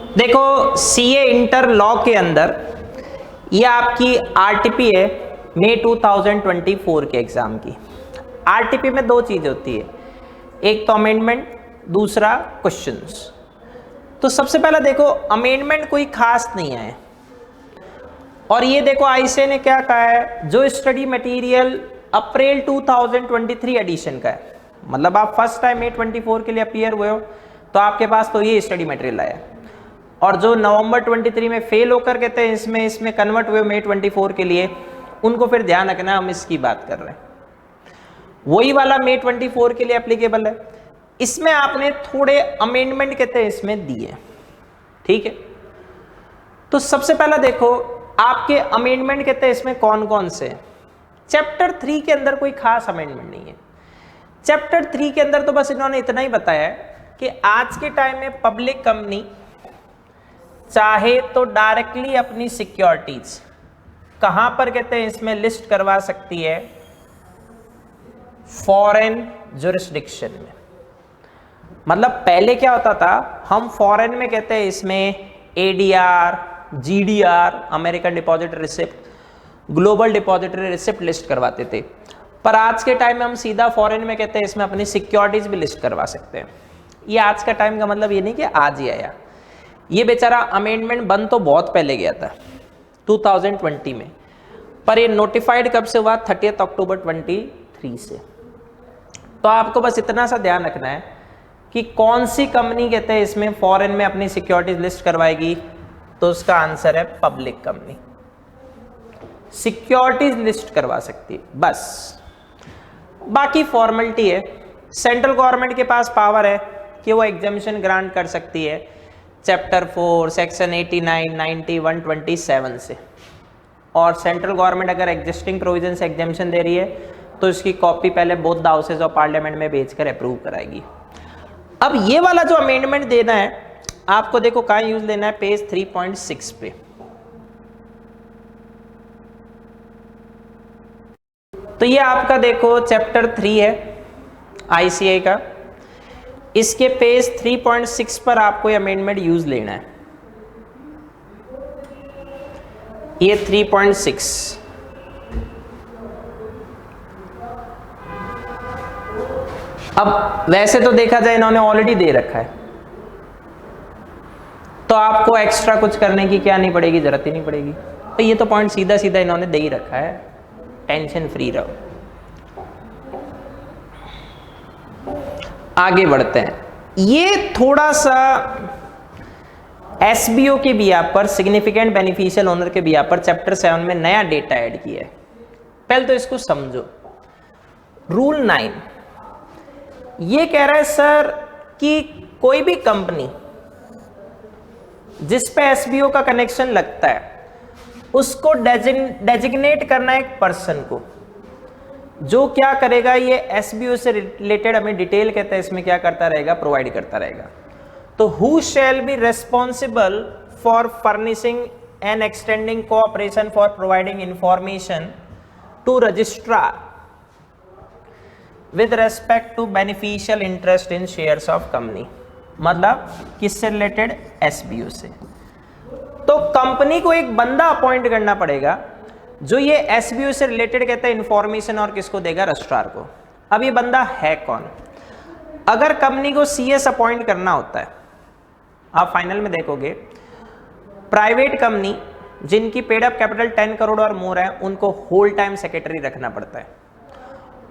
देखो CA inter law के अंदर ये आपकी आरटीपी है मई 2024 के एग्जाम की। आरटीपी में दो चीज होती है, एक तो अमेंडमेंट, दूसरा क्वेश्चंस। तो सबसे पहला देखो अमेंडमेंट कोई खास नहीं है, और ये देखो आईसीए ने क्या कहा है, जो स्टडी मटेरियल अप्रैल 2023 एडिशन का है, मतलब आप फर्स्ट टाइम मई 24 के लिए अपीयर हुए हो तो आपके पास तो ये स्टडी मटेरियल आया, और जो नवंबर 23 में फेल होकर कहते हैं इसमें कन्वर्ट हुए मई 24 के लिए, उनको फिर ध्यान रखना हम इसकी बात कर रहे हैं। वही वाला मई 24 के लिए एप्लीकेबल है। इसमें आपने थोड़े अमेंडमेंट कहते हैं इसमें दिए, ठीक है। तो सबसे पहला देखो आपके अमेंडमेंट कहते हैं इसमें कौन कौन से। चैप्टर 3 के अंदर कोई खास अमेंडमेंट नहीं है। चैप्टर 3 के अंदर तो बस इन्होंने इतना ही बताया है कि आज के टाइम में पब्लिक कंपनी चाहे तो डायरेक्टली अपनी सिक्योरिटीज कहां पर कहते हैं इसमें लिस्ट करवा सकती है, फॉरेन जुरिस्डिक्शन में। मतलब पहले क्या होता था, हम फॉरेन में कहते हैं इसमें ADR, GDR, American depository receipt, global depository receipt list करवाते थे, पर आज के टाइम में हम सीधा फॉरेन में कहते हैं इसमें अपनी सिक्योरिटीज भी लिस्ट करवा सकते हैं। ये आज का टाइम का मतलब ये नहीं कि आज ही आया, ये बेचारा अमेंडमेंट बन तो बहुत पहले गया था 2020 में, पर ये नोटिफाइड कब से हुआ, 30 अक्टूबर 23 से। तो आपको बस इतना सा ध्यान रखना है कि कौन सी कंपनी कहते हैं इसमें फॉरेन में अपनी सिक्योरिटीज लिस्ट करवाएगी, तो उसका आंसर है पब्लिक कंपनी सिक्योरिटीज लिस्ट करवा सकती है। बस बाकी फॉर्मेलिटी है। सेंट्रल गवर्नमेंट के पास पावर है कि वो एग्जामिशन ग्रांट कर सकती है चैप्टर 4 सेक्शन 89, 90, 127 से, और सेंट्रल गवर्नमेंट अगर एग्जिस्टिंग प्रोविजन से एग्जामिशन दे रही है तो इसकी कॉपी पहले both the houses of parliament में भेजकर अप्रूव कराएगी। अब ये वाला जो अमेंडमेंट देना है आपको, देखो कहां यूज लेना है, पेज 3.6 पे। तो ये आपका देखो चैप्टर 3 है आईसीए का, इसके पेज 3.6 पर आपको ये अमेंडमेंट यूज लेना है। ये 3.6 अब वैसे तो देखा जाए इन्होंने ऑलरेडी दे रखा है, तो आपको एक्स्ट्रा कुछ करने की क्या नहीं पड़ेगी, जरूरत ही नहीं पड़ेगी। तो ये तो पॉइंट सीधा सीधा इन्होंने दे ही रखा है, टेंशन फ्री रहो। आगे बढ़ते हैं। ये थोड़ा सा एसबीओ के बिया पर, सिग्निफिकेंट बेनिफिशियल ओनर के बिया पर चैप्टर 7 में नया डेटा ऐड किया है। पहले तो इसको समझो। रूल 9 ये कह रहा है सर कि कोई भी कंपनी जिस पे एसबीओ का कनेक्शन लगता है उसको डेजिग्नेट करना है एक पर्सन को, जो क्या करेगा, ये एसबीओ से रिलेटेड हमें डिटेल कहते हैं इसमें क्या करता रहेगा, प्रोवाइड करता रहेगा। तो who shall be responsible for furnishing and extending cooperation for providing information to registrar with respect to beneficial interest in shares of company. मतलब किससे रिलेटेड, एसबीओ से। तो कंपनी को एक बंदा अपॉइंट करना पड़ेगा जो ये एसबीओ से रिलेटेड कहते हैं इंफॉर्मेशन और किसको देगा, रजिस्ट्रार को। अब ये बंदा है कौन? अगर कंपनी को सीएस अपॉइंट करना होता है, आप फाइनल में देखोगे प्राइवेट कंपनी जिनकी पेड अप कैपिटल 10 करोड़ और मोर है उनको होल टाइम सेक्रेटरी रखना पड़ता है,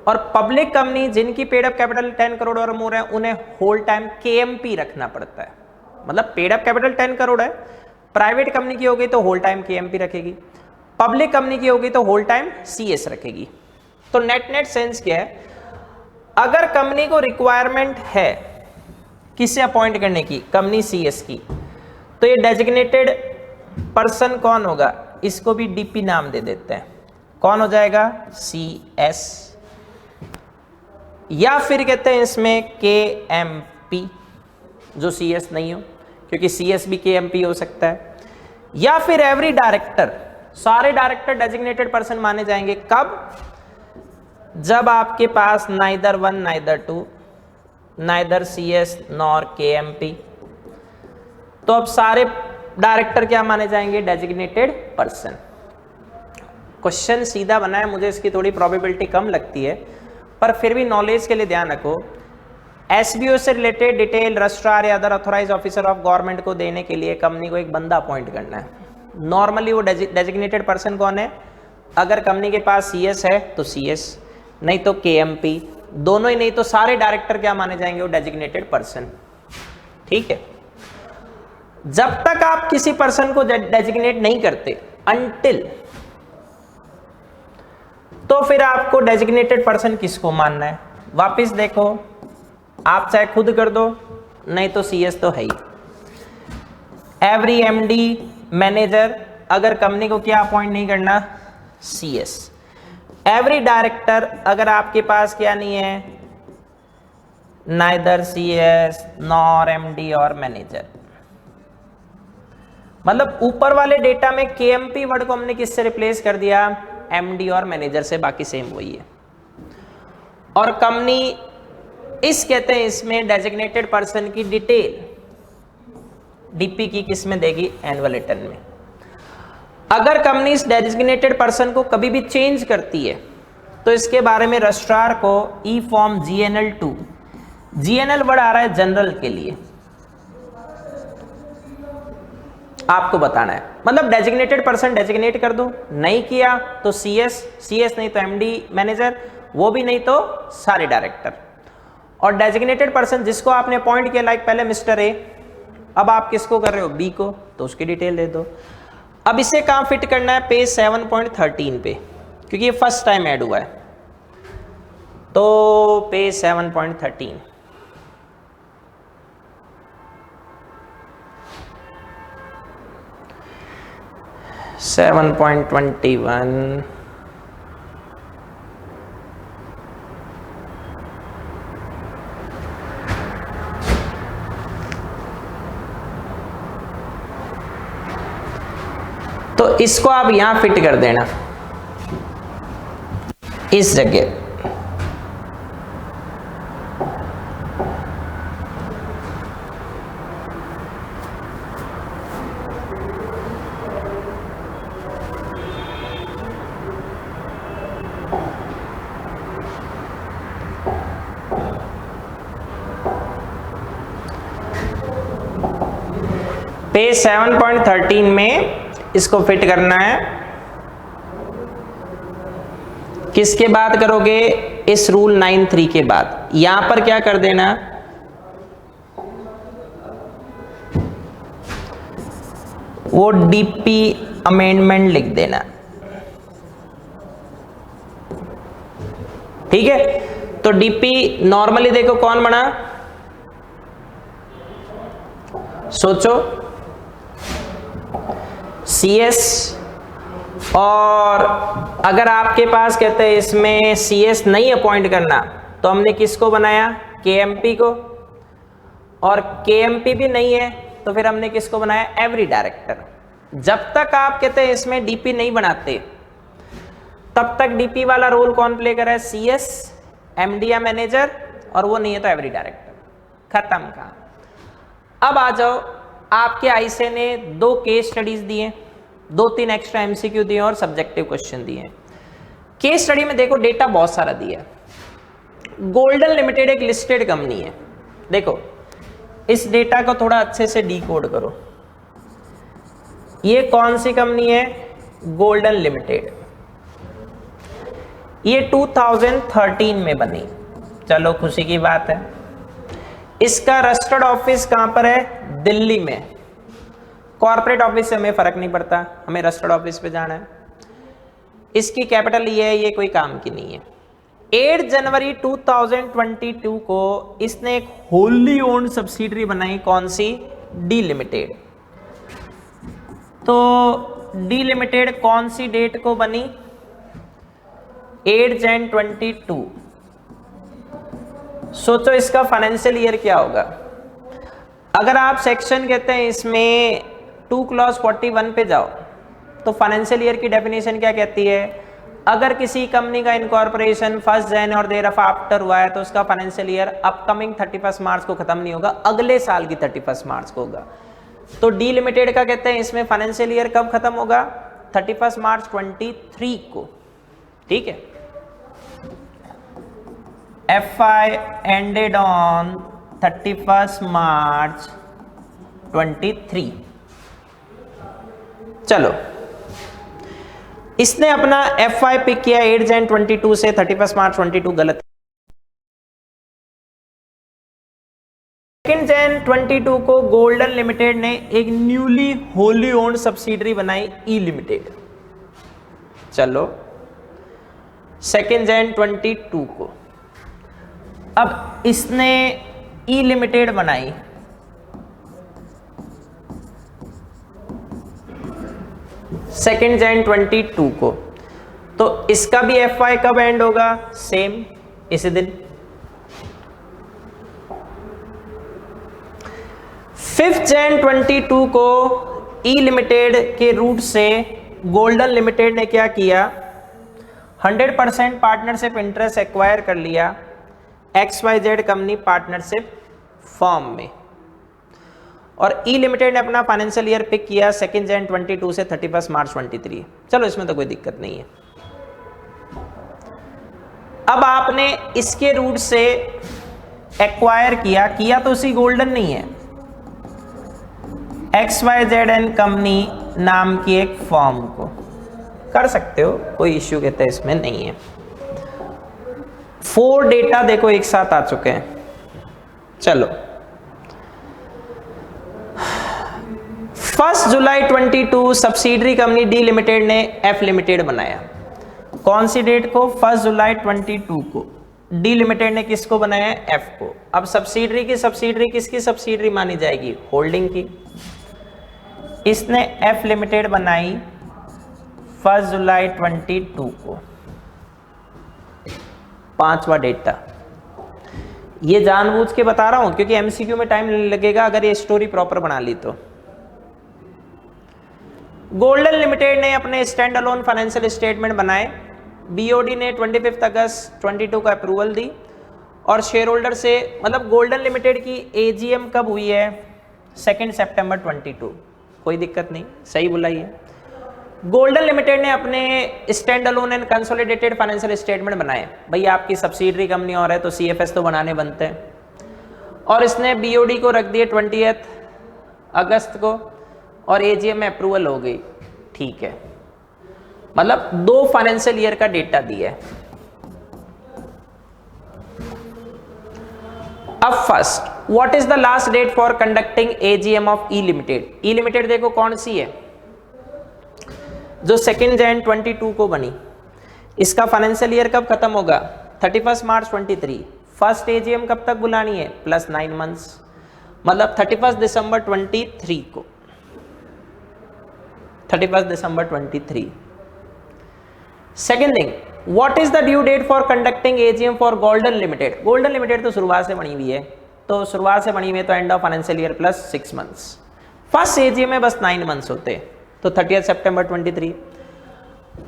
और पब्लिक कंपनी जिनकी पेड अप कैपिटल 10 करोड़ और मोर है उन्हें होल टाइम केएमपी रखना पड़ता है। मतलब पेड अप कैपिटल 10 करोड़ है, प्राइवेट कंपनी की होगी तो होल टाइम केएमपी रखेगी, पब्लिक कंपनी की होगी तो होल टाइम सीएस रखेगी। तो नेट सेंस क्या है, अगर कंपनी को रिक्वायरमेंट है किसे अपॉइंट करने की, कंपनी सीएस की, तो ये डेजिग्नेटेड पर्सन कौन होगा, इसको भी डीपी नाम दे देते हैं। कौन हो जाएगा, सीएस, या फिर कहते हैं इसमें केएमपी, जो सीएस नहीं हो, क्योंकि सीएस भी केएमपी हो सकता है, या फिर एवरी डायरेक्टर। सारे डायरेक्टर डेजिग्नेटेड पर्सन माने जाएंगे कब, जब आपके पास neither 1 neither 2 neither CS nor KMP, तो अब सारे डायरेक्टर क्या माने जाएंगे? Designated person. क्वेश्चन सीधा बना है, मुझे इसकी थोड़ी प्रोबेबिलिटी कम लगती है, पर फिर भी नॉलेज के लिए ध्यान रखो। एसबीओ से रिलेटेड डिटेल रजिस्ट्रार या other authorise officer of government को देने के लिए कंपनी को एक बंदा अपॉइंट करना है। नॉर्मली वो डेजिग्नेटेड पर्सन कौन है? अगर कंपनी के पास सीएस है तो सीएस, नहीं तो केएमपी, दोनों ही नहीं तो सारे डायरेक्टर क्या माने जाएंगे? वो डेजिग्नेटेड पर्सन। ठीक है, जब तक आप किसी पर्सन को डेजिग्नेट नहीं करते अनटिल, तो फिर आपको डेजिग्नेटेड पर्सन किसको मानना है? वापिस देखो, आप चाहे खुद कर दो, नहीं तो सीएस तो है ही। एवरी एमडी मैनेजर, अगर कंपनी को क्या अपॉइंट नहीं करना? सीएस। एवरी डायरेक्टर, अगर आपके पास क्या नहीं है? नाइदर सीएस नॉर एमडी और मैनेजर। मतलब ऊपर वाले डेटा में केएमपी वर्ड को हमने किससे रिप्लेस कर दिया? एमडी और मैनेजर से, बाकी सेम वही है। और कंपनी इस कहते हैं इसमें डेजिग्नेटेड पर्सन की डिटेल डीपी की किस में देगी? एनुअल रिटर्न में। अगर कंपनी इस डेजिग्नेटेड पर्सन को कभी भी चेंज करती है तो इसके बारे में रजिस्ट्रार को ई फॉर्म GNL2, GNL वर्ड आ रहा है जनरल के लिए, आपको बताना है। मतलब डेजिग्नेटेड पर्सन डेजिग्नेट कर दो, नहीं किया तो सीएस नहीं तो एमडी मैनेजर, वो भी नहीं तो सारे डायरेक्टर। और डेजिग्नेटेड पर्सन जिसको आपने अपॉइंट किया, लाइक पहले मिस्टर ए, अब आप किसको कर रहे हो? बी को, तो उसकी डिटेल दे दो। अब इसे कहां फिट करना है? पेज 7.13 पे, क्योंकि ये फर्स्ट टाइम ऐड हुआ है, तो पेज 7.13। तो इसको आप यहां फिट कर देना इस जगह। पेज 7.13 में इसको फिट करना है। किसके बाद करोगे? इस रूल 9(3) के बाद। यहां पर क्या कर देना? वो डीपी अमेंडमेंट लिख देना। ठीक है, तो डीपी नॉर्मली देखो कौन बना? सोचो, सीएस। और अगर आपके पास कहते हैं इसमें सीएस नहीं अपॉइंट करना, तो हमने किसको बनाया? केएमपी को। और केएमपी भी नहीं है तो फिर हमने किसको बनाया? Every director. जब तक आप कहते हैं इसमें डीपी नहीं बनाते, तब तक डीपी वाला रोल कौन प्ले कर रहा है? सीएस, एमडी या मैनेजर, और वो नहीं है तो एवरी डायरेक्टर। खत्म का। अब आ जाओ, आपके आईसे ने 2 केस स्टडीज दिए, 2-3 एक्स्ट्रा एमसीक्यू दिए और सब्जेक्टिव क्वेश्चन दिए। केस स्टडी में देखो डेटा बहुत सारा दिया। गोल्डन लिमिटेड एक लिस्टेड कंपनी है। देखो इस डेटा को थोड़ा अच्छे से डिकोड करो। ये कौन सी कंपनी है? Golden limited. ये 2013 में बनी, चलो खुशी की बात है। इसका रजिस्टर्ड ऑफिस कहां पर है? दिल्ली में। कॉर्पोरेट ऑफिस से हमें फर्क नहीं पड़ता, हमें रजिस्टर्ड ऑफिस पे जाना है। इसकी कैपिटल ये है, ये कोई काम की नहीं है। 8 जनवरी 2022 को इसने एक होली ओन्ड सब्सिडरी बनाई, कौन सी? D limited. तो डी लिमिटेड कौन सी डेट को बनी? 8 Jan 22। सोचो इसका फाइनेंशियल ईयर क्या होगा? अगर आप सेक्शन कहते हैं इसमें 2 क्लॉज 41 पे जाओ, तो फाइनेंशियल ईयर की डेफिनेशन क्या कहती है? अगर किसी कंपनी का इनकॉर्पोरेशन 1 Jan और देयर आफ्टर हुआ है तो उसका फाइनेंशियल ईयर अपकमिंग 31 मार्च को खत्म नहीं होगा, अगले साल की 31 मार्च को होगा। तो डी लिमिटेड का कहते हैं इसमें फाइनेंशियल ईयर कब खत्म होगा? 31 मार्च 23 को, ठीक है। FI ended on 31 मार्च 23। चलो, इसने अपना FI पिक किया 8 जन 22 से 31 मार्च 22, गलत। 2 जन 22 को गोल्डन लिमिटेड ने एक न्यूली होली ओन्ड सब्सिडरी बनाई ई लिमिटेड। चलो 2 जन 22 को, अब इसने ई लिमिटेड बनाई, सेकेंड जन 22 को, तो इसका भी FI कब एंड होगा? सेम इसी दिन। 5 जन 22 को ई लिमिटेड के रूट से गोल्डन लिमिटेड ने क्या किया? 100% पार्टनरशिप इंटरेस्ट एक्वायर कर लिया XYZ कंपनी पार्टनरशिप फॉर्म में, और ई लिमिटेड ने अपना फाइनेंशियल ईयर पिक किया 2 जन 22 से 31 मार्च 23। चलो इसमें तो कोई दिक्कत नहीं है। अब आपने इसके रूट से एक्वायर किया तो उसी गोल्डन नहीं है, XYZN कंपनी नाम की एक फॉर्म को कर सकते हो, कोई इश्यू कहते हैं इसमें नहीं है। 4 डेटा देखो एक साथ आ चुके हैं। चलो 1 जुलाई 22 सब्सिडरी कंपनी डी लिमिटेड ने F लिमिटेड बनाया। कौन सी डेट को? 1 जुलाई 22 को डी लिमिटेड ने किसको बनाया? F को। अब सब्सिडरी की सब्सिडरी किसकी सब्सिडरी मानी जाएगी? होल्डिंग की। इसने F लिमिटेड बनाई 1 जुलाई 22 को। 5वां डेटा, ये जानबूझ के बता रहा हूं क्योंकि MCQ में टाइम लगेगा अगर ये स्टोरी प्रॉपर बना ली तो। गोल्डन लिमिटेड ने अपने स्टैंड अलोन फाइनेंशियल स्टेटमेंट बनाए, BOD ने 25 अगस्त 22 को अप्रूवल दी, और शेयर होल्डर से, मतलब गोल्डन लिमिटेड की AGM कब हुई है? 2 सितंबर 22। कोई दिक्कत नहीं, सही बुलाइए। गोल्डन लिमिटेड ने अपने stand alone and consolidated financial statement बनाए। भैया आपकी सब्सिडरी कंपनी और है तो CFS तो बनाने बनते हैं, और इसने BOD को रख दिए 20 अगस्त को, और AGM में अप्रूवल हो गई, ठीक है। मतलब 2 फाइनेंशियल ईयर का डेटा दिया है। अब first, what is the last date for conducting AGM of E limited? E limited देखो कौन सी है, जो 2 जन 22 को बनी। इसका फाइनेंशियल ईयर कब खत्म होगा? 31 मार्च 23। फर्स्ट AGM कब तक बुलानी है? +9 मंथ्स, मतलब 31 दिसंबर 23 को। 31 दिसंबर 23। Second thing, what is the due date for conducting AGM for golden limited? Golden limited तो शुरुआत से बनी हुई है, तो शुरुआत से बनी हुई है तो end of financial year +6 months. First AGM में बस 9 मंथ्स होते हैं, तो 30 सितंबर 23।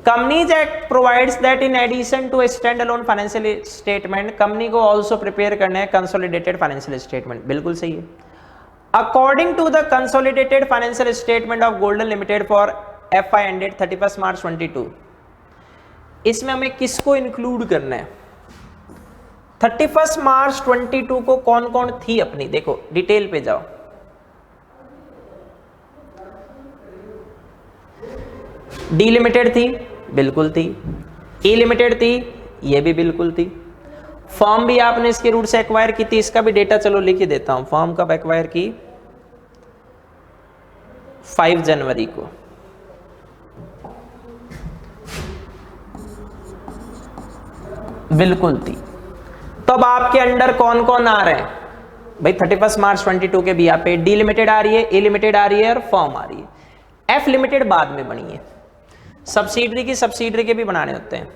Companies act provides that in addition to stand alone financial statement, company को ऑल्सो प्रिपेयर करना है कंसोलिडेटेड फाइनेंशियल स्टेटमेंट। बिल्कुल सही है। According to the consolidated financial statement of golden limited for FI ended 31 March 22, इसमें हमें किसको इंक्लूड करना है? 31 मार्च 22 को कौन कौन थी अपनी? देखो डिटेल पे जाओ। डी लिमिटेड थी, बिल्कुल थी। ई लिमिटेड थी, ये भी बिल्कुल थी। फॉर्म भी आपने इसके रूट से एक्वायर की थी, इसका भी डेटा चलो लिख ही देता हूं। फॉर्म कब एक्वायर की? 5 जनवरी को। बिल्कुल थी। तो अब आपके अंडर कौन कौन आ रहे हैं भाई? 31 मार्च 22 के भी यहाँ पे डी लिमिटेड आ रही है, ए लिमिटेड आ रही है, और फॉर्म आ रही है। F लिमिटेड बाद में बनी है, सब्सिडरी की सब्सिडरी के भी बनाने होते हैं।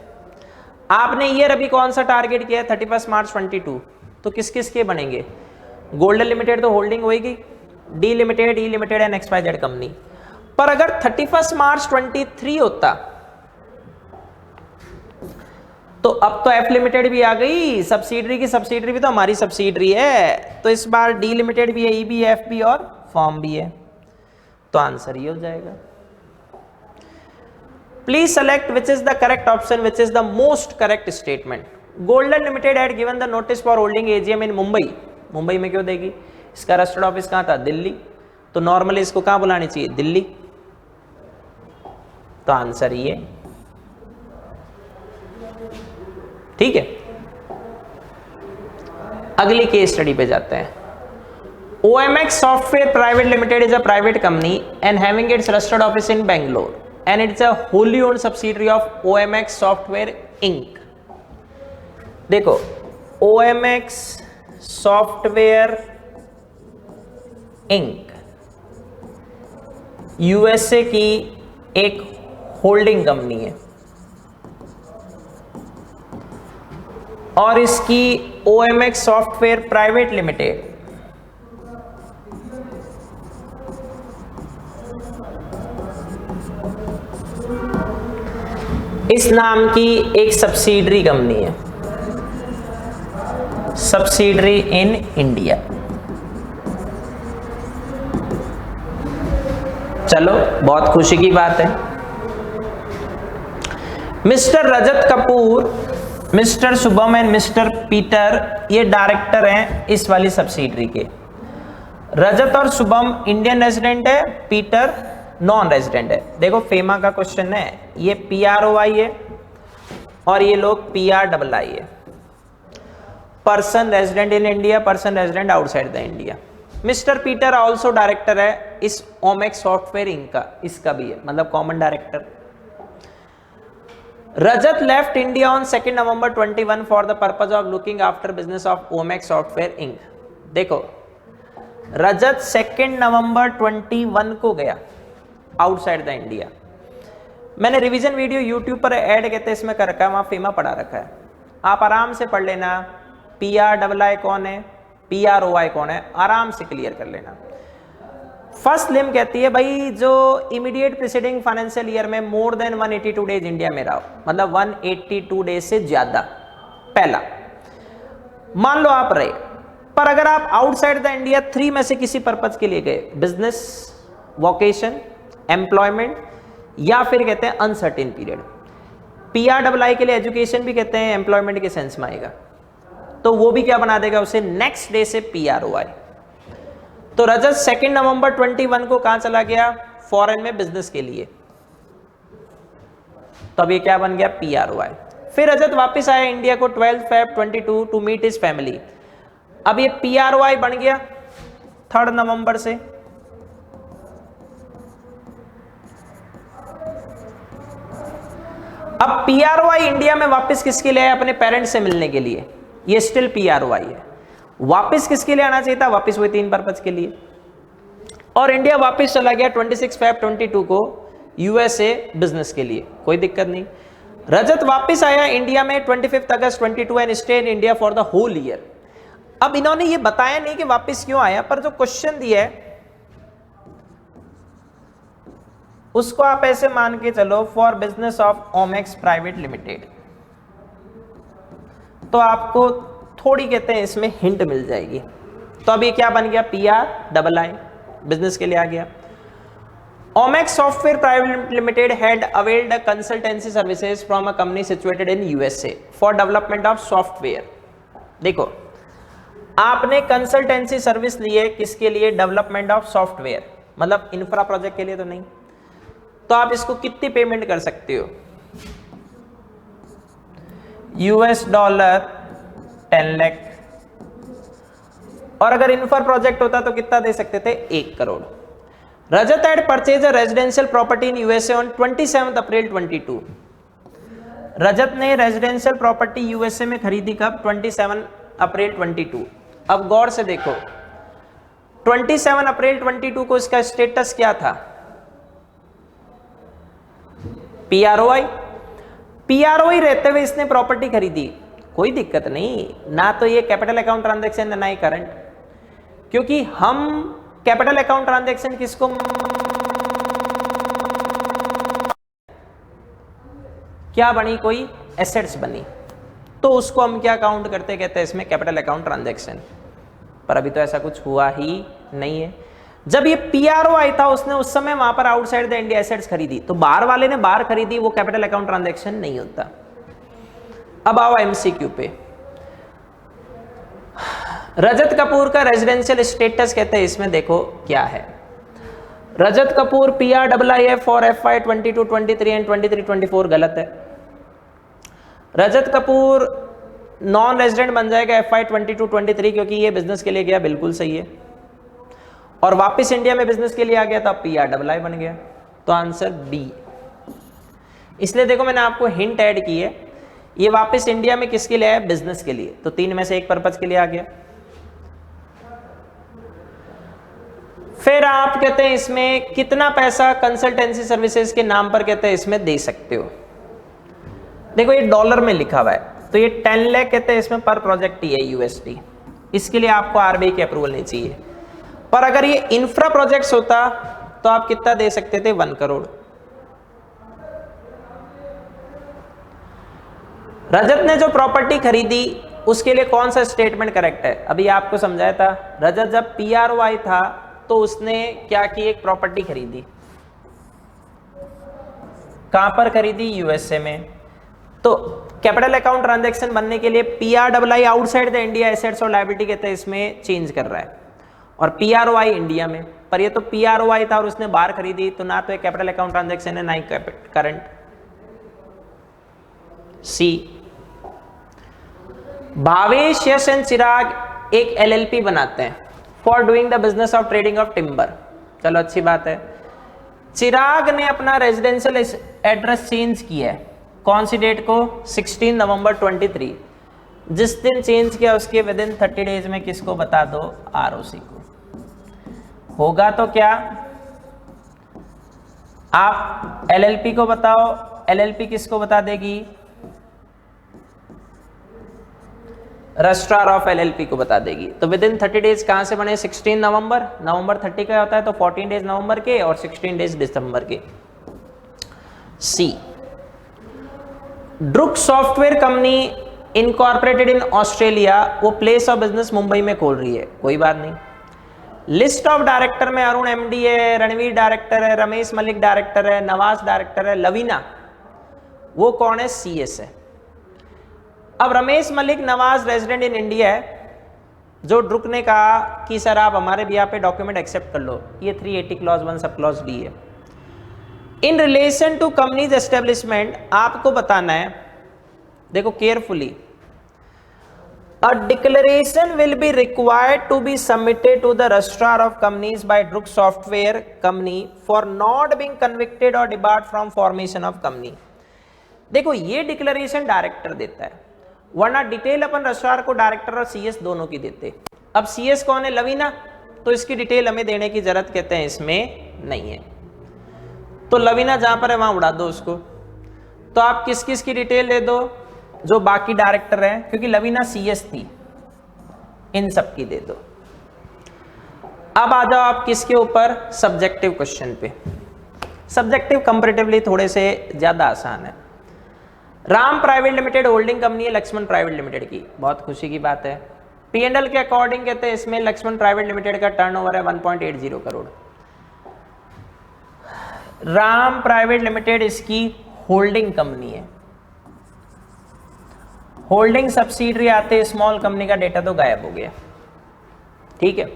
आपने ईयर अभी कौन सा टारगेट किया है? 31 मार्च 22। तो किस किस के बनेंगे? गोल्डन लिमिटेड तो होल्डिंग होगी, D limited, E limited and XYZ company. पर अगर 31 मार्च 23 होता तो अब तो F लिमिटेड भी आ गई, सब्सिडरी की सब्सिडरी भी तो हमारी सब्सिडरी है, तो इस बार डी लिमिटेड भी है, ई भी है, F भी और फॉर्म भी है। तो आंसर ये हो जाएगा। Please select which is the correct option, which is the most correct statement. Golden limited had given the notice for holding AGM in Mumbai. Mumbai में क्यों देगी? इसका रजिस्टर्ड ऑफिस कहां था? दिल्ली। तो नॉर्मली इसको कहां बुलानी चाहिए? दिल्ली। तो आंसर ये, ठीक है। अगली केस स्टडी पे जाते हैं। OMX Software Private Limited is a private company and having its registered office in Bangalore, and it's a wholly owned subsidiary of OMX Software Inc. देखो, OMX Software Inc. USA की एक holding company है और इसकी OMX software private limited इस नाम की एक सब्सिडरी कंपनी है, सब्सिडरी इन इंडिया। चलो, बहुत खुशी की बात है। Mister Rajat Kapoor, mister Shubham and mister Peter ये डायरेक्टर हैं इस वाली सब्सिडरी के। रजत और शुभम इंडियन रेजिडेंट है, पीटर नॉन रेजिडेंट है। देखो, फेमा का क्वेश्चन है, ये PROI है और ये लोग PRII है। Person resident in India, person resident outside the India. Mister Peter also director है इस OMX सॉफ्टवेयर इंक का, इसका भी है, मतलब common director. Rajat left India on 2nd November 21 for the purpose of looking after business of OMX Software Inc. देखो, रजत 2nd नवंबर 21 को गया आउटसाइड द इंडिया। मैंने रिवीजन वीडियो यूट्यूब पर ऐड कहते इसमें कर रखा है, वहां फेमा पढ़ा रखा है, आप आराम से पढ़ लेना। PRII कौन है, PROI कौन है, आराम से क्लियर कर लेना। फर्स्ट लिम कहती है भाई जो इमीडिएट प्रीसीडिंग फाइनेंशियल ईयर में मोर देन 182 डेज इंडिया में रहा, मतलब 182 डेज से ज्यादा। पहला, मान लो आप रहे, पर अगर आप आउटसाइड द इंडिया 3 में से किसी पर्पज के लिए गए, बिजनेस, वोकेशन, एम्प्लॉयमेंट या फिर कहते हैं अनसर्टेन पीरियड। PRII के लिए एजुकेशन भी कहते हैं एम्प्लॉयमेंट के सेंस में आएगा, तो वो भी क्या बना देगा उसे नेक्स्ट डे से PROI। तो रजत 2nd नवंबर 21 को कहां चला गया? फॉरेन में बिजनेस के लिए, तो अब ये क्या बन गया? PROI। फिर रजत वापस आया इंडिया को 12 Feb 22 to meet his family. अब ये PROI बन गया 3rd नवंबर से। अब PROI इंडिया में वापस किसके लिए आया? अपने पेरेंट्स से मिलने के लिए, ये स्टिल PROI है। वापस किसके लिए आना चाहिए था? वापस वही 3 पर्पज के लिए। और इंडिया वापस चला गया 26 Feb 22 को USA बिजनेस के लिए, कोई दिक्कत नहीं। रजत वापस आया इंडिया में 25 August 22 and stay in India for the whole year. अब इन्होंने ये बताया नहीं कि वापस क्यों आया, पर जो क्वेश्चन दिया है उसको आप ऐसे मान के चलो, for business of OMX private limited. तो आपको थोड़ी कहते हैं इसमें हिंट मिल जाएगी। तो अब ये क्या बन गया? PRII, बिजनेस के लिए आ गया। OMX software private limited had availed consultancy services from a company situated in USA for development of software. देखो, आपने कंसल्टेंसी सर्विस ली है किसके लिए? डेवलपमेंट ऑफ सॉफ्टवेयर, मतलब इंफ्रा प्रोजेक्ट के लिए तो नहीं। तो आप इसको कितनी पेमेंट कर सकते हो? $10 लाख। और अगर इन्फ्रा प्रोजेक्ट होता तो कितना दे सकते थे? 1 crore. Rajat had purchase a residential property in USA on 27 April 22। Rajat ने रेजिडेंशियल प्रॉपर्टी USA में खरीदी कब? 27 अप्रैल 22। अब गौर से देखो, 27 अप्रैल 22 को इसका स्टेटस क्या था? PROI रहते हुए इसने प्रॉपर्टी खरीदी, कोई दिक्कत नहीं। ना तो ये कैपिटल अकाउंट ट्रांजैक्शन है ना ही करंट, क्योंकि हम कैपिटल अकाउंट ट्रांजैक्शन किसको क्या बनी? कोई एसेट्स बनी, तो उसको हम क्या काउंट करते? कहते हैं इसमें कैपिटल अकाउंट ट्रांजैक्शन। पर अभी तो ऐसा कुछ हुआ ही नहीं है। जब ये पीआरओ आई था उसने उस समय वहां पर आउटसाइड द इंडिया एसेट्स खरीदी, तो बाहर वाले ने बाहर खरीदी, वो कैपिटल अकाउंट ट्रांजैक्शन नहीं होता। अब आओ एमसीक्यू पे। रजत कपूर का रेजिडेंशियल स्टेटस कहते हैं इसमें देखो क्या है। Rajat Kapoor PRIIF for FY 22-23 and 23-24 गलत है। रजत कपूर नॉन रेजिडेंट बन जाएगा FY 22-23 क्योंकि ये बिजनेस के लिए गया, बिल्कुल सही है। और वापस इंडिया में बिजनेस के लिए आ गया तो अब PRII बन गया, तो आंसर बी। इसलिए देखो मैंने आपको हिंट ऐड की है, ये वापस इंडिया में किसके लिए आया, बिजनेस के लिए, तो 3 में से 1 पर्पज के लिए आ गया। फिर आप कहते हैं इसमें कितना पैसा कंसल्टेंसी सर्विसेज के नाम पर कहते हैं इसमें दे सकते हो। देखो ये डॉलर में लिखा हुआ है, तो ये 10 लाख कहते हैं इसमें पर प्रोजेक्ट ही है USD। इसके लिए आपको RBI की अप्रूवल नहीं चाहिए। पर अगर ये इंफ्रा प्रोजेक्ट्स होता तो आप कितना दे सकते थे, 1 करोड़। रजत ने जो प्रॉपर्टी खरीदी उसके लिए कौन सा स्टेटमेंट करेक्ट है, अभी आपको समझाया था। रजत जब PROI था तो उसने क्या की, एक प्रॉपर्टी खरीदी। कहां पर खरीदी, USA में। तो कैपिटल अकाउंट ट्रांजैक्शन बनने के लिए PRII outside the India assets और लायबिलिटी कहते हैं इसमें चेंज कर रहा है, और PROI इंडिया में। पर ये तो PROI था और उसने बाहर खरीदी, तो ना तो एक कैपिटल अकाउंट ट्रांजैक्शन है ना ही current. C. Bhavesh, Yash and Chirag एक LLP बनाते हैं for doing the business of trading of timber. चलो अच्छी बात है। चिराग ने अपना रेजिडेंशियल एड्रेस चेंज किया है, कौन सी डेट को, 16 नवंबर 23। जिस दिन चेंज किया उसके विदिन 30 डेज में किसको बता दो, ROC को। होगा तो क्या, आप LLP को बताओ, LLP किसको बता देगी, रजिस्ट्रार ऑफ LLP को बता देगी। तो विद इन 30 डेज कहां से बने, 16 नवंबर 30 का होता है, तो 14 डेज नवंबर के और 16 डेज दिसंबर के। C. Druk software company incorporated in Australia, वो प्लेस ऑफ बिजनेस मुंबई में खोल रही है, कोई बात नहीं। लिस्ट ऑफ डायरेक्टर में अरुण MD है, रणवीर डायरेक्टर है, रमेश मलिक डायरेक्टर है, नवाज डायरेक्टर है, लवीना वो कौन है, CS है। अब Ramesh Malik Nawaz resident in India है, जो ड्रुक ने कहा कि सर आप हमारे बिहाफ पे डॉक्यूमेंट एक्सेप्ट कर लो, ये 380 क्लॉज 1 सब क्लॉज डी है। In relation to companies establishment आपको बताना है, देखो carefully, a declaration will be required to be submitted to the registrar of companies by Druk software company for not being convicted और debarred from formation of company. देखो ये declaration director देता है, वरना डिटेल अपन रजिस्ट्रार को डायरेक्टर और CS दोनों की देते। अब CS कौन है, लवीना, तो इसकी डिटेल हमें देने की जरूरत कहते हैं इसमें नहीं है, तो लवीना जहां पर है वहां उड़ा दो उसको। तो आप किस किस की डिटेल दे दो, जो बाकी डायरेक्टर है, क्योंकि लवीना CS थी, इन सब की दे दो। अब आ जाओ आप किसके ऊपर, सब्जेक्टिव क्वेश्चन पे। सब्जेक्टिव कंपैरेटिवली थोड़े से ज्यादा आसान है। Ram private limited holding company है लक्ष्मण प्राइवेट लिमिटेड की, बहुत खुशी की बात है। P&L के अकॉर्डिंग कहते हैं इसमें लक्ष्मण प्राइवेट लिमिटेड का टर्नओवर है 1.80 करोड़। राम प्राइवेट लिमिटेड इसकी होल्डिंग कंपनी है, होल्डिंग सब्सिडरी आते स्मॉल कंपनी का डेटा तो गायब हो गया, ठीक है।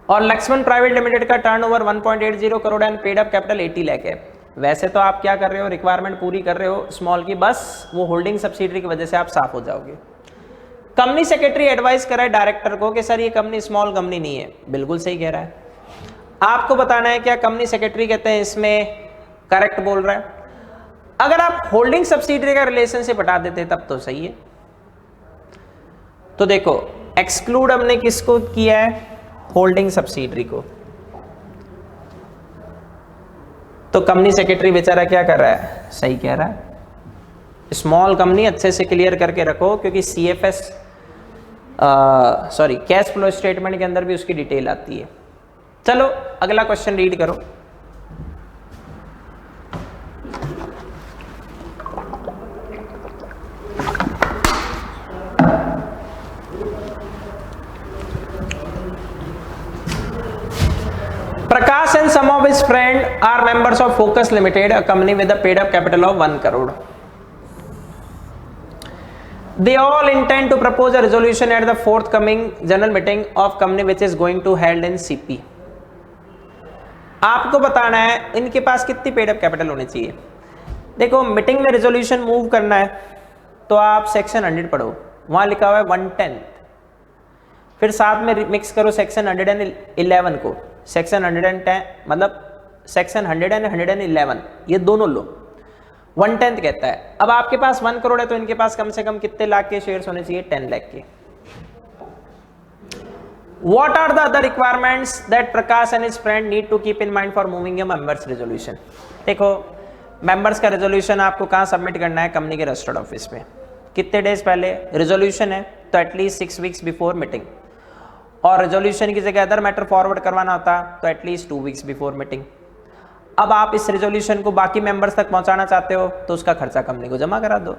और लक्ष्मण प्राइवेट लिमिटेड का turnover 1.80 crore and paid up capital 80 lakh है। वैसे तो आप क्या कर रहे हो, रिक्वायरमेंट पूरी कर रहे हो स्मॉल की, बस वो होल्डिंग सब्सिडरी की वजह से आप साफ हो जाओगे। कंपनी सेक्रेटरी एडवाइस कर रहा है डायरेक्टर को कि सर ये कंपनी स्मॉल कंपनी नहीं है, बिल्कुल सही कह रहा है। आपको बताना है क्या कंपनी सेक्रेटरी कहते हैं इसमें करेक्ट बोल रहा है। अगर आप होल्डिंग सब्सिडरी का रिलेशनशिप हटा देते तब तो सही है। तो देखो एक्सक्लूड हमने किसको किया है, होल्डिंग सब्सिडरी को। तो कंपनी सेक्रेटरी बेचारा क्या कर रहा है, सही कह रहा है। स्मॉल कंपनी अच्छे से क्लियर करके रखो, क्योंकि CFS कैश फ्लो स्टेटमेंट के अंदर भी उसकी डिटेल आती है। चलो अगला क्वेश्चन रीड करो। Prakash and some of his friends are members of Focus Limited, a company with a paid-up capital of 1 crore. They all intend to propose a resolution at the forthcoming general meeting of company which is going to held in CP. आपको बताना है इनके पास कितनी paid-up capital होनी चाहिए। देखो meeting में resolution move करना है तो आप सेक्शन 100 पढ़ो, वहां लिखा हुआ है 1/10, फिर साथ में मिक्स करो सेक्शन 111 को, सेक्शन 110 मतलब सेक्शन 100 एंड 111 ये दोनों लो, 1/10 कहता है। अब आपके पास 1 करोड़ है तो इनके पास कम से कम कितने लाख के शेयर्स होने चाहिए? 10 लाख के। What are the other requirements that Prakash and his friend need to keep in mind for moving a members resolution? देखो मेंबर्स का रेजोल्यूशन आपको कहाँ सबमिट करना है? कंपनी के रजिस्टर्ड ऑफिस पे। कितने डेज पहले? रेजोल्यूशन है तो एटलीस्ट 6 वीक्स बिफोर मीटिंग, और रेजोल्यूशन की जगह अदर मैटर फॉरवर्ड करवाना होता तो एटलीस्ट 2 वीक्स बिफोर मीटिंग। अब आप इस रेजोल्यूशन को बाकी मेंबर्स तक पहुंचाना चाहते हो तो उसका खर्चा कंपनी को जमा करा दो।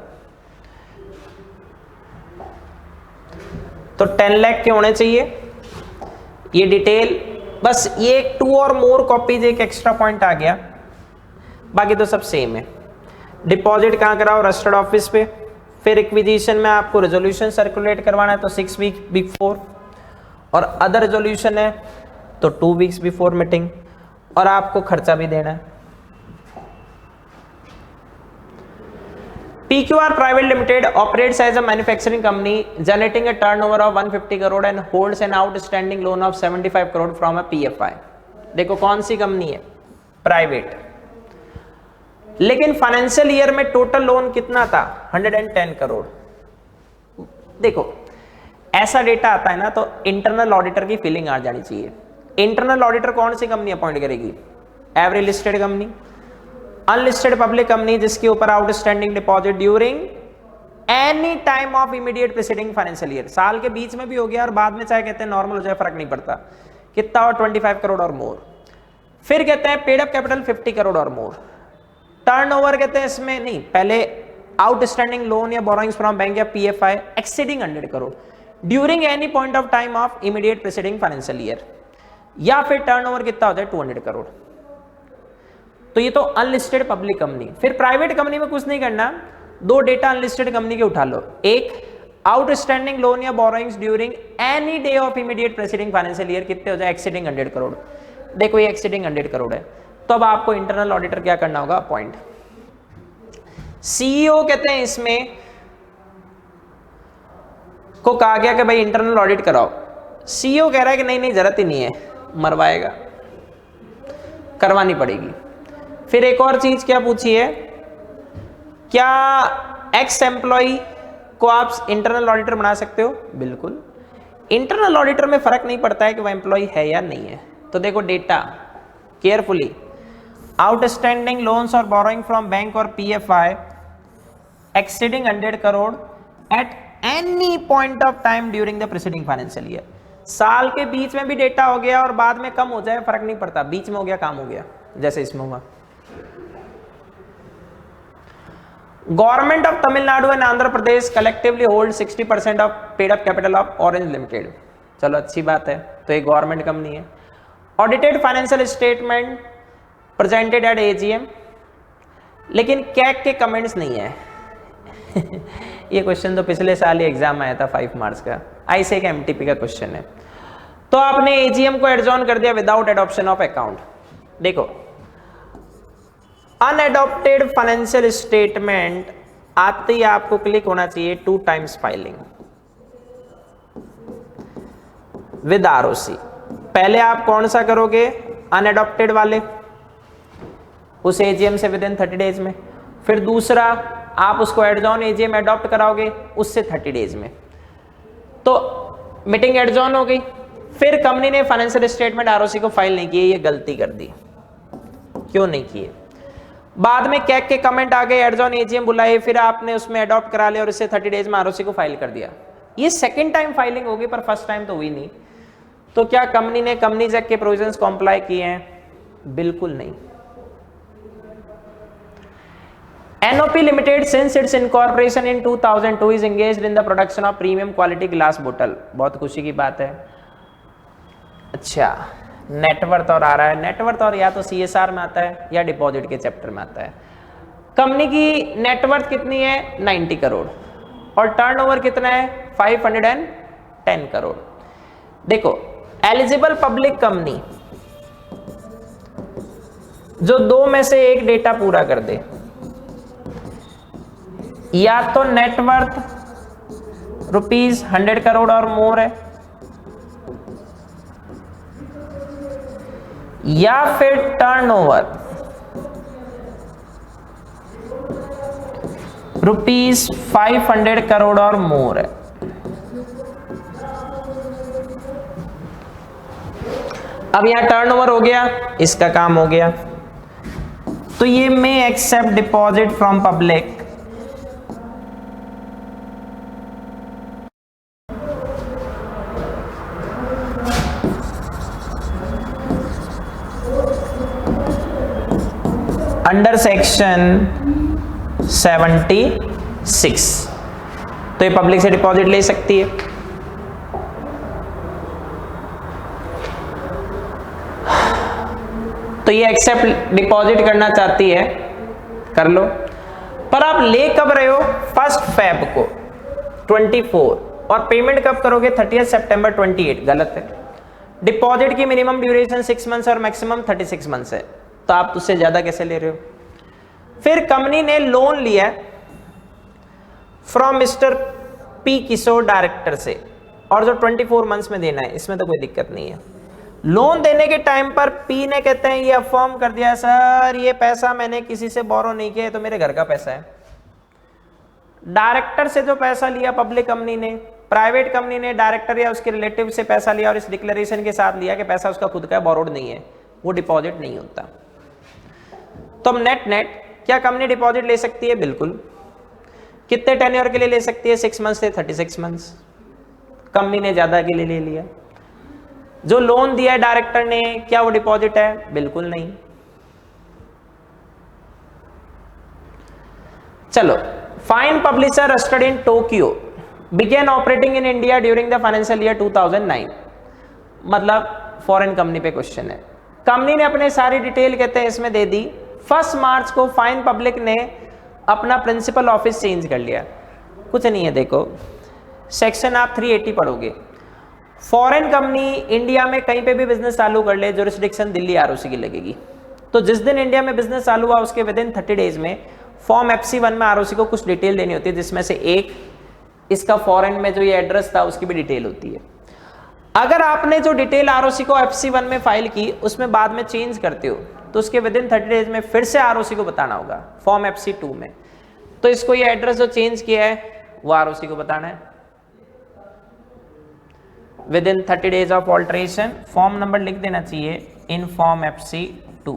तो 10 लाख के होने चाहिए, ये डिटेल बस ये 2 और मोर कॉपीज एक एक्स्ट्रा पॉइंट आ गया, बाकी तो सब सेम है। डिपॉजिट कहाँ कराओ? रजिस्टर्ड ऑफिस पे। फिर एक्विजिशन में आपको रेजोल्यूशन सर्कुलेट करवाना है तो 6 वीक बिफोर, और अदर रेजोल्यूशन है तो 2 वीक्स बिफोर मीटिंग, और आपको खर्चा भी देना है। PQR Private Limited operates as a manufacturing company generating a turnover of 150 crore and holds an outstanding loan of 75 crore from a PFI। देखो कौन सी कंपनी है? प्राइवेट, लेकिन फाइनेंशियल ईयर में टोटल लोन कितना था? 110 करोड़। देखो ऐसा डेटा आता है ना तो इंटरनल ऑडिटर की फीलिंग आ जानी चाहिए। इंटरनल ऑडिटर कौन सी कंपनी अपॉइंट करेगी? Every listed company, unlisted public company जिसके ऊपर outstanding deposit during any time of immediate preceding financial year, साल के बीच में भी हो गया और बाद में चाहे कहते हैं नॉर्मल हो जाए फर्क नहीं पड़ता, कितना और 25 करोड़ और मोर। फिर कहते हैं पेड अप कैपिटल 50 करोड़ और मोर। टर्नओवर कहते हैं इसमें नहीं, पहले आउटस्टैंडिंग लोन या बोरोइंग्स फ्रॉम बैंक या PFI exceeding 100 crore during any point of time of immediate preceding financial year, या फिर टर्नओवर कितना होता है? 200 करोड़। तो ये तो अनलिस्टेड पब्लिक कंपनी। फिर प्राइवेट कंपनी में कुछ नहीं करना, 2 डेटा अनलिस्टेड कंपनी के उठा लो। एक आउटस्टैंडिंग लोन या borrowings during any day of immediate preceding financial year कितने हो जाए? एक्सीडिंग 100 करोड़। देखो ये एक्सीडिंग 100 करोड़ है, तो अब आपको इंटरनल ऑडिटर क्या करना होगा? अपॉइंट। सीईओ कहते हैं इसमें को कहा गया कि भाई इंटरनल ऑडिट कराओ, सीईओ कह रहा है कि नहीं नहीं जरूरत ही नहीं है, मरवाएगा, करवानी पड़ेगी। फिर एक और चीज क्या पूछी है, क्या एक्स एम्प्लॉय को आप इंटरनल ऑडिटर बना सकते हो? बिल्कुल। इंटरनल ऑडिटर में फर्क नहीं पड़ता है कि वह एम्प्लॉय है या नहीं है। तो देखो डेटा केयरफुली, आउटस्टैंडिंग लोन्स और बोरोइंग फ्रॉम बैंक और PFI exceeding 100 crore at any point of time during the preceding financial year. साल के बीच में भी डेटा हो गया और बाद में कम हो जाए फर्क नहीं पड़ता, बीच में हो गया काम हो गया, जैसे इसमें हुआ। Government of Tamil Nadu and Andhra Pradesh collectively hold 60% of paid up capital of orange limited. चलो अच्छी बात है, तो एक गवर्नमेंट कंपनी है। Audited financial statement presented at AGM, लेकिन कैग के कमेंट्स नहीं है। ये क्वेश्चन तो पिछले साल ही एग्जाम आया था 5 मार्क्स का, ऐसे एक एमटीपी का क्वेश्चन है। तो आपने एजीएम को एडजॉर्न कर दिया विदाउट एडॉप्शन ऑफ अकाउंट। देखो अनएडॉप्टेड फाइनेंशियल स्टेटमेंट आते ही आपको क्लिक होना चाहिए 2 टाइम्स फाइलिंग विद आरओसी। पहले आप कौन सा करोगे? अनएडॉप्टेड वाले, उस एजीएम से विद इन 30 डेज में। फिर दूसरा आप उसको एडजॉर्न एजीएम एडॉप्ट कराओगे उससे 30 डेज में। तो मीटिंग एडजॉर्न हो गई, फिर कंपनी ने फाइनेंशियल स्टेटमेंट आरओसी को फाइल नहीं किए, ये गलती कर दी। क्यों नहीं किए? बाद में कैग के कमेंट आ गए, एडजॉर्न एजीएम बुलाए, फिर आपने उसमें अडॉप्ट करा लिया और इससे 30 डेज में आरओसी को फाइल कर दिया। ये सेकंड टाइम फाइलिंग होगी, पर फर्स्ट टाइम तो हुई नहीं। तो क्या कंपनी ने कंपनीज एक्ट के प्रोविजंस को अप्लाई किए हैं? बिल्कुल नहीं। NOP Limited since its incorporation in 2002 is engaged in the production of premium quality glass bottle। बहुत खुशी की बात है। अच्छा, नेटवर्थ और आ रहा है, नेटवर्थ और या तो CSR में आता है या डिपॉजिट के चैप्टर में आता है। कंपनी की नेटवर्थ कितनी है 90 करोड़ और टर्नओवर कितना है 510 करोड़। देखो एलिजिबल पब्लिक कंपनी जो दो में से एक डेटा पूरा कर दे, या तो नेटवर्थ ₹100 करोड़ और मोर है, या फिर टर्नओवर ₹500 करोड़ और मोर है। अब यहां टर्नओवर हो गया, इसका काम हो गया, तो ये may accept deposit from public under section 76। तो ये पब्लिक से डिपॉजिट ले सकती है। तो ये एक्सेप्ट डिपॉजिट करना चाहती है, कर लो। पर आप ले कब रहे हो 1 फेब को 24 और पेमेंट कब करोगे 30 सितंबर 28, गलत है। डिपॉजिट की मिनिमम ड्यूरेशन 6 मंथ्स और मैक्सिमम 36 मंथ्स है, तो आप उससे ज्यादा कैसे ले रहे हो। फिर कंपनी ने लोन लिया from mister P Kishore director से, और जो 24 मंथ्स में देना है, इसमें तो कोई दिक्कत नहीं है। लोन देने के टाइम पर पी ने कहते हैं ये अफर्म कर दिया सर ये पैसा मैंने किसी से बोरो नहीं किया, तो मेरे घर का पैसा है। डायरेक्टर से जो पैसा लिया पब्लिक कंपनी ने, प्राइवेट कंपनी ने डायरेक्टर या उसके रिलेटिव से पैसा लिया और इस डिक्लेरेशन के साथ लिया कि पैसा उसका खुद का है, बोरोड नहीं है, वो डिपॉजिट नहीं होता। तो अब नेट क्या कंपनी डिपॉजिट ले सकती है? बिल्कुल। कितने टेन्योर के लिए ले सकती है? 6 मंथ्स से 36 मंथ्स। कंपनी ने ज्यादा के लिए ले लिया। जो लोन दिया है डायरेक्टर ने, क्या वो डिपॉजिट है? बिल्कुल नहीं। चलो, fine publisher registered in Tokyo began operating in India during the financial year 2009। मतलब फॉरेन कंपनी पे क्वेश्चन है। कंपनी ने अपने सारी डिटेल कहते हैं इसमें दे दी। 1 मार्च को फाइन पब्लिक ने अपना प्रिंसिपल ऑफिस चेंज कर लिया। कुछ नहीं है, देखो सेक्शन आप 380 पढ़ोगे। फॉरेन कंपनी इंडिया में कहीं पे भी बिजनेस चालू कर ले, जुरिस्डिक्शन दिल्ली आरओसी की लगेगी। तो जिस दिन इंडिया में बिजनेस चालू हुआ उसके विदिन 30 डेज में फॉर्म FC1 में आरओसी को कुछ डिटेल देनी होती है, जिसमें से एक इसका फॉरेन में जो ये एड्रेस था उसकी भी डिटेल होती है। अगर आपने जो डिटेल आरओसी को FC1 में फाइल की उसमें बाद में चेंज करते हो तो उसके विदिन 30 डेज में फिर से आरओसी को बताना होगा फॉर्म FC2 में। तो इसको ये एड्रेस जो चेंज किया है वो आरओसी को बताना है। Within 30 days of alteration form number लिख देना चाहिए इन फॉर्म FC2।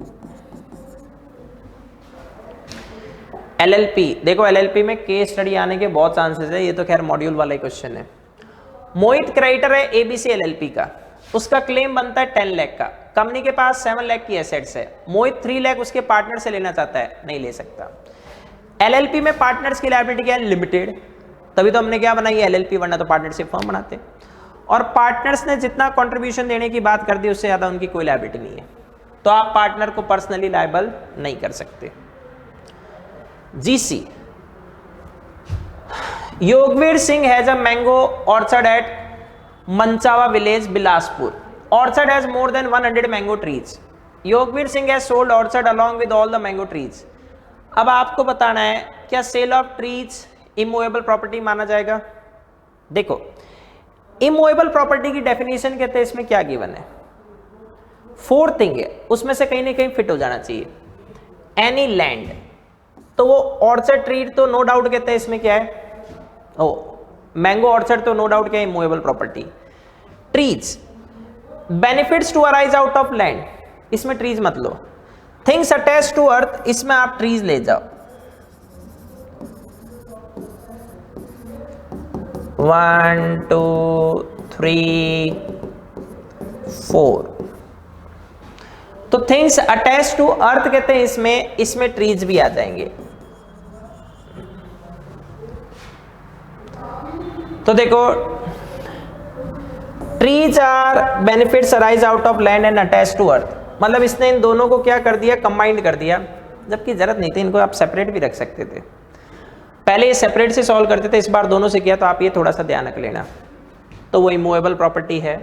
LLP, देखो LLP में केस स्टडी आने के बहुत चांसेस है, ये तो खैर मॉड्यूल वाला ही क्वेश्चन है। मोहित क्रेडिटर है ABC LLP का, उसका क्लेम बनता है 10 लाख का। कंपनी के पास 7 लाख की एसेट्स है। मोहित 3 लाख उसके पार्टनर से लेना चाहता है, नहीं ले सकता। LLP में पार्टनर्स की लायबिलिटी क्या है? लिमिटेड। तभी तो हमने क्या बनाई है LLP, वरना तो पार्टनरशिप फर्म बनाते। और पार्टनर्स ने जितना कंट्रीब्यूशन देने की बात कर दी उससे ज्यादा उनकी कोई लायबिलिटी नहीं है, तो आप पार्टनर को पर्सनली लायबल नहीं कर सकते। GC, Yogveer Singh has a mango orchard at Manchawa village Bilaspur. Orchard has more than 100 mango trees. Yogveer Singh has sold orchard along with all the mango trees. अब आपको बताना है क्या sale of trees immovable property माना जाएगा? देखो इमूवेबल प्रॉपर्टी की डेफिनेशन कहते हैं इसमें क्या गिवन है? 4 थिंग है, उसमें से कहीं ना कहीं फिट हो जाना चाहिए। एनी लैंड, तो वो ऑर्चर्ड ट्री तो नो डाउट कहते हैं इसमें क्या है? ओ मैंगो ऑर्चर्ड तो नो डाउट क्या है? Immovable property. Trees, benefits to arise out of land, इसमें ट्रीज मत लो। थिंग्स अटैच टू अर्थ, इसमें आप ट्रीज ले जाओ। 1 2 3 4, तो थिंग्स अटैच टू अर्थ कहते हैं इसमें ट्रीज भी आ जाएंगे। तो देखो trees are benefits arise out of land and attach to earth, मतलब इसने इन दोनों को क्या कर दिया, कंबाइंड कर दिया, जबकि जरूरत नहीं थी, इनको आप सेपरेट भी रख सकते थे। पहले ये सेपरेट से सॉल्व करते थे, इस बार दोनों से किया, तो आप ये थोड़ा सा ध्यान रख लेना। तो वो इमूवेबल प्रॉपर्टी है।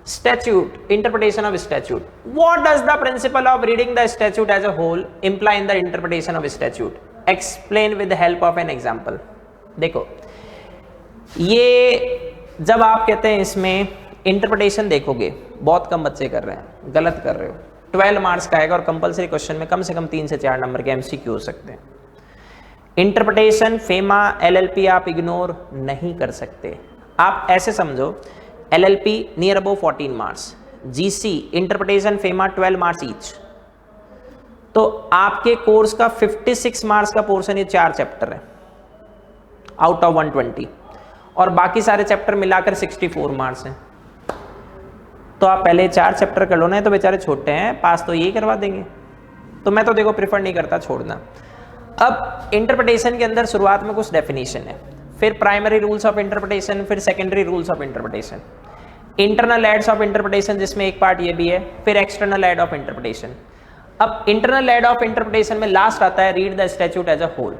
Statute, interpretation of statute, what does the principle of reading the statute as a whole imply in the interpretation of statute, explain with the help of an example. देखो ये जब आप कहते हैं इसमें इंटरप्रिटेशन देखोगे, बहुत कम बच्चे कर रहे हैं, गलत कर रहे हो। 12 मार्क्स का आएगा और कंपलसरी क्वेश्चन में कम से कम 3 से 4 नंबर के एमसीक्यू हो सकते हैं। इंटरप्रिटेशन, फेमा, एलएलपी आप इग्नोर नहीं कर सकते। आप ऐसे समझो, LLP near about 14 marks, GC, interpretation, FEMA 12 marks each. तो आपके कोर्स का 56 मार्क्स का पोर्शन, ये 4 चैप्टर है आउट ऑफ 120, और बाकी सारे चैप्टर मिलाकर 64 मार्क्स हैं। तो आप पहले 4 चैप्टर कर लो ना, तो बेचारे छोटे हैं, पास तो यही करवा देंगे। तो मैं तो देखो प्रिफर नहीं करता छोड़ना। अब इंटरप्रिटेशन के अंदर शुरुआत में कुछ डेफिनेशन है, फिर प्राइमरी रूल्स ऑफ इंटरप्रिटेशन, फिर secondary rules of interpretation, internal aids of interpretation जिसमें एक पार्ट ये भी है, फिर एक्सटर्नल एड ऑफ इंटरप्रिटेशन। अब इंटरनल एड ऑफ इंटरप्रिटेशन में लास्ट आता है read the statute as a whole.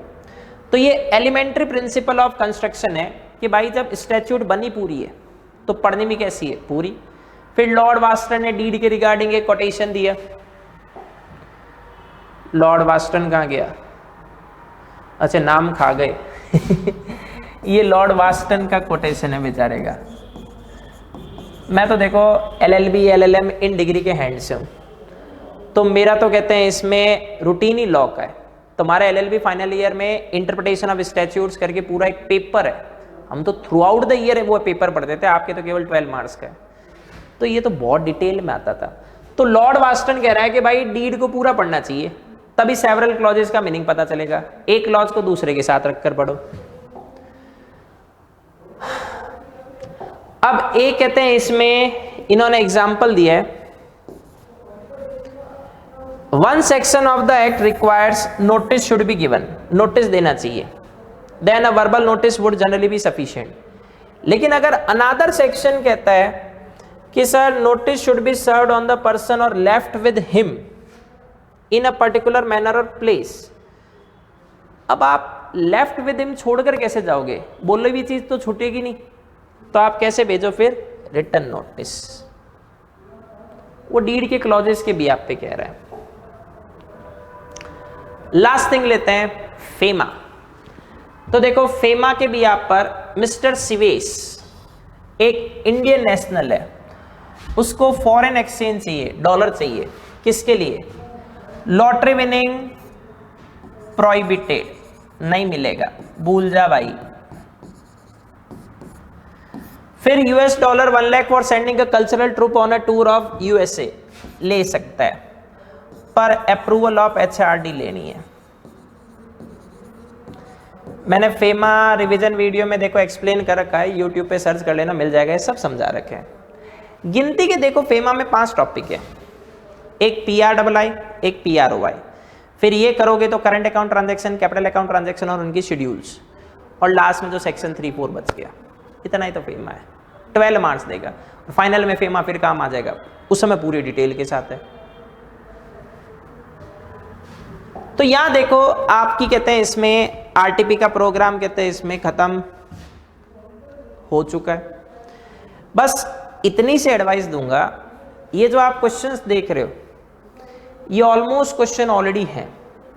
तो ये एलिमेंट्री प्रिंसिपल ऑफ कंस्ट्रक्शन है कि भाई जब स्टैट्यूट बनी पूरी है तो पढ़नी भी कैसी है, पूरी। फिर लॉर्ड वास्टन ने डीड के रिगार्डिंग एक कोटेशन दिया। लॉर्ड वास्टन कहाँ गया, अच्छा नाम खा गए ये लॉर्ड वास्टन का कोटेशन है बेचारे का। मैं तो देखो एलएलबी एलएलएम इन डिग्री के हैंड से हूँ, तो मेरा तो कहते हैं इसमें रूटीन ही लॉ का है। तुम्हारे एलएलबी फाइनल ईयर में इंटरप्रिटेशन ऑफ स्टैट्यूट्स करके पूरा एक पेपर है, हम तो थ्रू आउट द ईयर वो पेपर पढ़ते थे, आपके तो केवल 12 मार्क्स का है। तो ये तो बहुत डिटेल में आता था। तो लॉर्ड वास्टन कह रहा है कि भाई डीड को पूरा पढ़ना चाहिए, तभी सेवरल क्लॉजेस का मीनिंग पता चलेगा, एक क्लॉज को दूसरे के साथ रखकर पढ़ो। अब एक कहते हैं इसमें इन्होंने एग्जाम्पल दिया है, one section of the act requires notice should be given, notice देना चाहिए, then a verbal notice would generally be sufficient. लेकिन अगर अनदर सेक्शन कहता है कि sir notice should be served on the person और left with him in a particular manner और place. अब आप लेफ्ट विद हिम छोड़कर कैसे जाओगे, बोलो भी चीज तो छूटेगी नहीं, तो आप कैसे भेजो फिर रिटन नोटिस। वो डीड के क्लॉजेस के भी आप पे कह रहा है। लास्ट थिंग लेते हैं फेमा। तो देखो फेमा के भी आप पर मिस्टर सिवेस एक इंडियन नेशनल है, उसको फॉरेन एक्सचेंज चाहिए, डॉलर चाहिए, किसके लिए, लॉटरी विनिंग प्रोहिबिटेड, नहीं मिलेगा, भूल जा भाई। फिर US dollar 1 lakh for sending a cultural troupe on a tour of USA, ले सकता है, पर अप्रूवल ऑफ एचआरडी लेनी है। मैंने फेमा रिवीजन वीडियो में देखो एक्सप्लेन कर रखा है, यूट्यूब पे सर्च कर लेना, मिल जाएगा, ये सब समझा रखे हैं। गिनती के देखो फेमा में 5 टॉपिक है, एक PRII, एक PROI, फिर ये करोगे तो current account transaction, capital account transaction और उनकी शेड्यूल्स, और लास्ट में जो सेक्शन 3-4 बच गया। इतना ही तो फेमा है, 12 मार्क्स देगा। फाइनल में फेमा फिर काम आ जाएगा, उस समय पूरी डिटेल के साथ है। तो यहां देखो आपकी कहते हैं इसमें आरटीपी का प्रोग्राम कहते हैं इसमें खत्म हो चुका है। बस इतनी से एडवाइस दूंगा, ये जो आप क्वेश्चंस देख रहे हो ये ऑलमोस्ट क्वेश्चन ऑलरेडी है,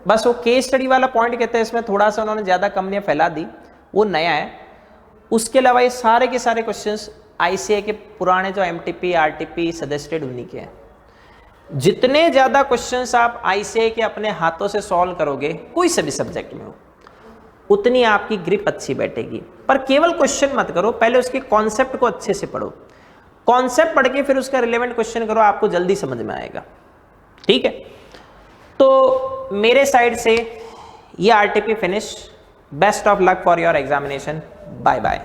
बस वो केस स्टडी वाला पॉइंट कहते हैं इसमें थोड़ा सा उन्होंने ज्यादा कंपनियां फैला दी, वो नया है। उसके अलावा ये सारे के सारे क्वेश्चंस आईसीए के पुराने जो एमटीपी आरटीपी सजेस्टेड उन्हीं के हैं। जितने ज्यादा क्वेश्चंस आप आईसीए के अपने हाथों से सॉल्व करोगे कोई से भी सब्जेक्ट में हो, उतनी आपकी ग्रिप अच्छी बैठेगी। पर केवल क्वेश्चन मत करो, पहले उसके कॉन्सेप्ट को अच्छे से पढ़ो, कॉन्सेप्ट पढ़ के फिर उसका रिलेवेंट क्वेश्चन करो, आपको जल्दी समझ में आएगा। ठीक है, तो मेरे साइड से ये RTP finish. Best of luck for your examination, bye bye.